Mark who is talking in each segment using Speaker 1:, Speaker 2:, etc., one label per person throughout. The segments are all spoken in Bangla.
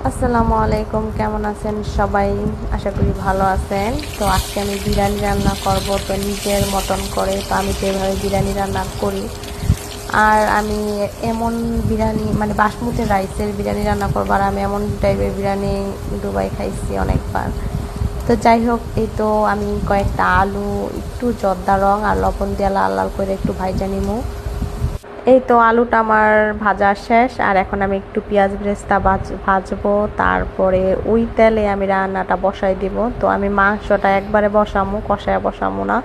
Speaker 1: আসসালামু আলাইকুম, কেমন আছেন সবাই? আশা করি ভালো আছেন। তো আজকে আমি বিরিয়ানি রান্না করব, তো নিজের মতন করে। তো আমি যেভাবে বিরিয়ানি রান্না করি, আর আমি এমন বিরিয়ানি মানে বাসমতি রাইসের বিরিয়ানি রান্না করবো, আর আমি এমন টাইপের বিরিয়ানি দুবাই খাইছি অনেকবার। তো যাই হোক, এই তো আমি কয়েকটা আলু একটু জর্দা রং আর লবণ দিয়ে লাল লাল করে একটু ভাইজা নিমু। এই তো আলুটা আমার ভাজা শেষ, আর এখন আমি একটু পেঁয়াজ বেরেস্তা ভাজবো। তারপরে ওই তেলে আমি রান্নাটা বসাই দিব। তো আমি মাংসটা একবারে বসামো, কষায় বসামো না।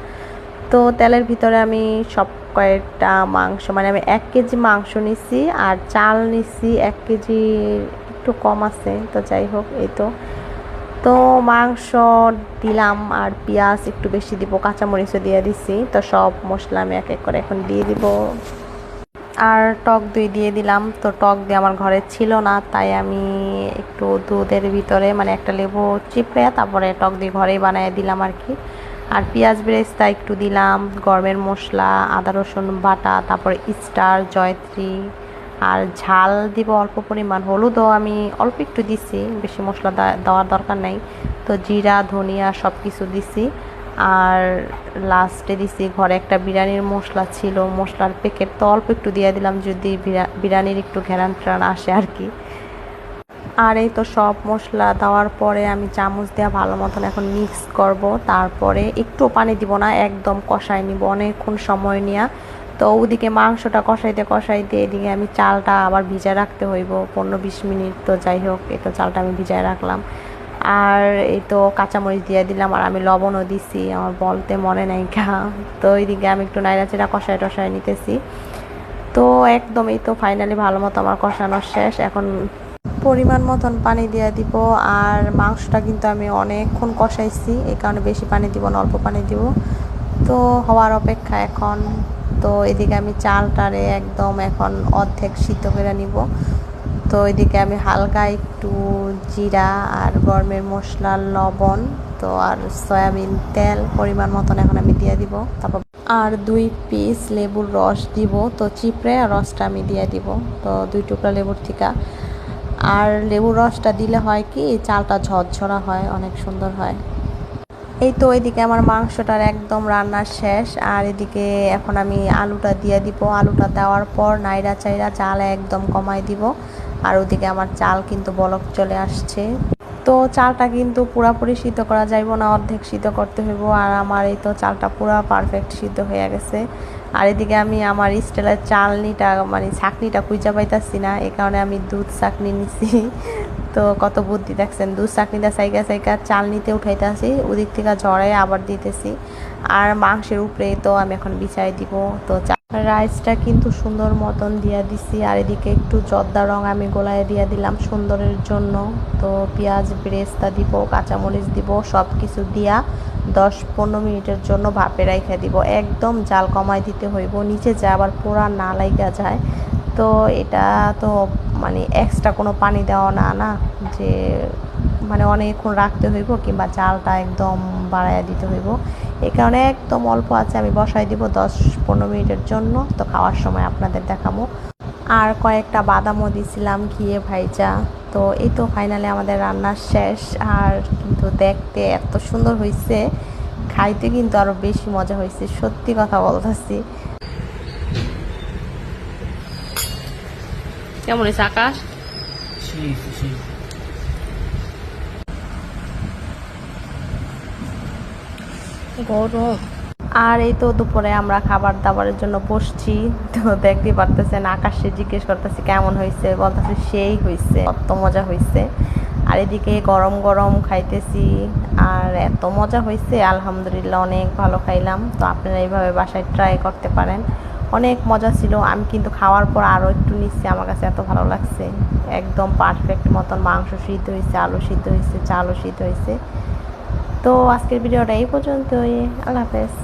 Speaker 1: তো তেলের ভিতরে আমি সব কয়েকটা মাংস, মানে আমি 1 কেজি মাংস নিছি, আর চাল নিছি 1 কেজি একটু কম আছে। তো যাই হোক, এই তো তো মাংস দিলাম, আর পেঁয়াজ একটু বেশি দিব, কাঁচামরিচও দিয়ে দিছি। তো সব মশলা আমি এক এক করে এখন দিয়ে দিব। আর টক দই দিয়ে দিলাম। তো টক দই আমার ঘরে ছিল না, তাই আমি একটু দুধের ভিতরে মানে একটা লেবু চিপড়ে তারপরে টক দই ঘরেই বানিয়ে দিলাম আর কি। আর পেঁয়াজ বেরেস্তা একটু দিলাম, গরমের মশলা, আদা রসুন বাটা, তারপরে স্টার, জয়ত্রী, আর ঝাল দিব অল্প পরিমাণ। হলুদও আমি অল্প একটু দিছি, বেশি মশলা দেওয়ার দরকার নেই। তো জিরা ধনিয়া সব কিছু দিছি। আর লাস্টে দিছি ঘরে একটা বিরিয়ানির মশলা ছিল, মশলার প্যাকেট, তো অল্প একটু দিয়ে দিলাম যদি বিরিয়ানির একটু ঘ্রাণ ট্রান আসে আর কি। আর এই তো সব মশলা দেওয়ার পরে আমি চামচ দিয়ে ভালো মতন এখন মিক্স করব। তারপরে একটু পানি দিব না, একদম কষাই নিব অনেকক্ষণ সময় নিয়ে। তো ওদিকে মাংসটা কষাইতে কষাইতে এদিকে আমি চালটা আবার ভিজায় রাখতে হইব 15-20 মিনিট। তো যাই হোক, এই তো চালটা আমি ভিজায় রাখলাম। আর এই তো কাঁচামরিচ দিয়ে দিলাম, আর আমি লবণও দিছি, আমার বলতে মনে নাই কা। তো এইদিকে আমি একটু নাইড়াচাড়া কষায় টষায় নিতেছি। তো একদম এই তো ফাইনালি ভালো মতো আমার কষানো শেষ। এখন পরিমাণ মতন পানি দিয়ে দিব। আর মাংসটা কিন্তু আমি অনেকক্ষণ কষাইছি, এই কারণে বেশি পানি দিব না, অল্প পানি দিব। তো হওয়ার অপেক্ষা এখন। তো এদিকে আমি চালটারে একদম এখন অর্ধেক সিদ্ধ করে নিব। তো এদিকে আমি হালকা একটু জিরা আর গরমের মশলা, লবণ, তো আর সয়াবিন তেল পরিমাণ মতন এখন আমি দিয়ে দিব। তারপর আর 2 পিস লেবুর রস দিব, তো চিপড়ে আর রসটা আমি দিয়ে দিব। তো 2 টুকরা লেবুর থিকা। আর লেবুর রসটা দিলে হয় কি, চালটা ঝরঝরা হয়, অনেক সুন্দর হয়। এই তো এদিকে আমার মাংসটার একদম রান্না শেষ, আর এদিকে এখন আমি আলুটা দিয়ে দিব। আলুটা দেওয়ার পর নাইড়া চাইড়া চাল একদম কমাই দিব। আর ওদিকে আমার চাল কিন্তু বলক চলে আসছে। তো চালটা কিন্তু পুরাপুরি সিদ্ধ করা যাইব না, অর্ধেক সিদ্ধ করতে হইব। আর আমার এই তো চালটা পুরা পারফেক্ট সিদ্ধ হয়ে গেছে। আর এদিকে আমি আমার স্টিলের চালনিটা মানে ছাঁকনিটা খুঁজে পাইতাছি না, এই কারণে আমি দুধ ছাঁকনি নিছি। তো কত বুদ্ধি দেখছেন, দুধ চাকনিটা সাইকা সাইকা চালনিতে উঠাইতেছি, ওদিক থেকে ঝরাই আবার দিতেছি। আর মাংসের উপরে তো আমি এখন বিছাই দিব। তো রাইসটা কিন্তু সুন্দর মতন দিয়া দিছি। আর এদিকে একটু জর্দা রং আমি গোলায় দিয়ে দিলাম সুন্দরের জন্য। তো পেঁয়াজ বেরেস্তা দিব, কাঁচামরিচ দিব, সব কিছু দিয়া 10-15 মিনিটের জন্য ভাপে রাইখা দিব। একদম জাল কমাই দিতে হইব, নিচে যা আবার পোড়া না লাইগা যায়। তো এটা তো মানে এক্সট্রা কোনো পানি দেওয়া না না, যে মানে অনেকক্ষণ রাখতে হইব কিংবা চালটা একদম বাড়াইয়া দিতে হইব। এই কারণে একদম অল্প আছে আমি বসাই দিব 10-15 মিনিটের জন্য। তো খাওয়ার সময় আপনাদের দেখাবো। আর কয়েকটা বাদামও দিছিলাম ঘিয়ে ভাইজা। তো এই তো ফাইনালি আমাদের রান্না শেষ। আর কিন্তু দেখতে এত সুন্দর হয়েছে, খাইতে কিন্তু আরও বেশি মজা হয়েছে, সত্যি কথা বলতেছি। কেমন হয়েছে আকাশ? গরম। আর এই তো দুপুরে আমরা খাবার দাবারের জন্য বসছি। তো দেখতে পারতেছেন, আকাশে জিজ্ঞেস করতেছি কেমন হয়েছে, বলতেছে সেই হয়েছে, কত মজা হয়েছে। আর এদিকে গরম গরম খাইতেছি, আর এত মজা হয়েছে আলহামদুলিল্লাহ, অনেক ভালো খাইলাম। তো আপনারা এইভাবে বাসায় ট্রাই করতে পারেন, অনেক মজা ছিল। আমি কিন্তু খাওয়ার পর আরও একটু নিচ্ছি, আমার কাছে এত ভালো লাগছে। একদম পারফেক্ট মতন মাংস সিদ্ধ হয়েছে, আলু সিদ্ধ হয়েছে, চালও সিদ্ধ হয়েছে। তো আজকের ভিডিওটা এই পর্যন্তই। আল্লাহ হাফেজ।